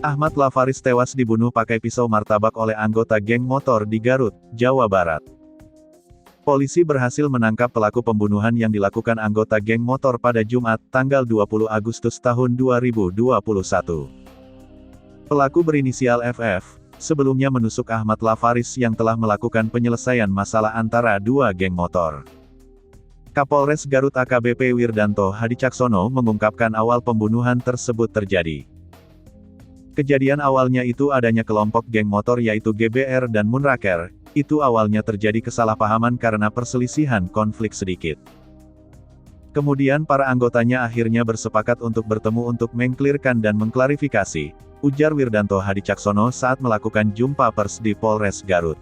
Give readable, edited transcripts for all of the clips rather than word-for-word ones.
Ahmad Lafaris tewas dibunuh pakai pisau martabak oleh anggota geng motor di Garut, Jawa Barat. Polisi berhasil menangkap pelaku pembunuhan yang dilakukan anggota geng motor pada Jumat, tanggal 20 Agustus tahun 2021. Pelaku berinisial FF, sebelumnya menusuk Ahmad Lafaris yang telah melakukan penyelesaian masalah antara dua geng motor. Kapolres Garut AKBP Wirdanto Hadicaksono mengungkapkan awal pembunuhan tersebut terjadi. Kejadian awalnya itu adanya kelompok geng motor yaitu GBR dan Munraker, itu awalnya terjadi kesalahpahaman karena perselisihan konflik sedikit. Kemudian para anggotanya akhirnya bersepakat untuk bertemu untuk mengklirkan dan mengklarifikasi, ujar Wirdanto Hadicaksono saat melakukan jumpa pers di Polres Garut.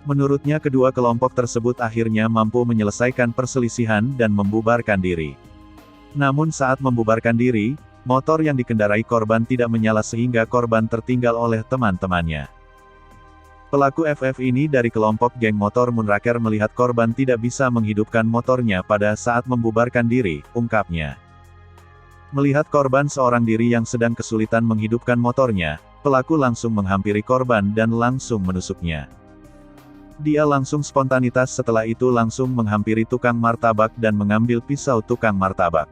Menurutnya kedua kelompok tersebut akhirnya mampu menyelesaikan perselisihan dan membubarkan diri. Namun saat membubarkan diri, motor yang dikendarai korban tidak menyala sehingga korban tertinggal oleh teman-temannya. Pelaku FF ini dari kelompok geng motor Munraker melihat korban tidak bisa menghidupkan motornya pada saat membubarkan diri, ungkapnya. Melihat korban seorang diri yang sedang kesulitan menghidupkan motornya, pelaku langsung menghampiri korban dan langsung menusuknya. Dia langsung spontanitas setelah itu langsung menghampiri tukang martabak dan mengambil pisau tukang martabak.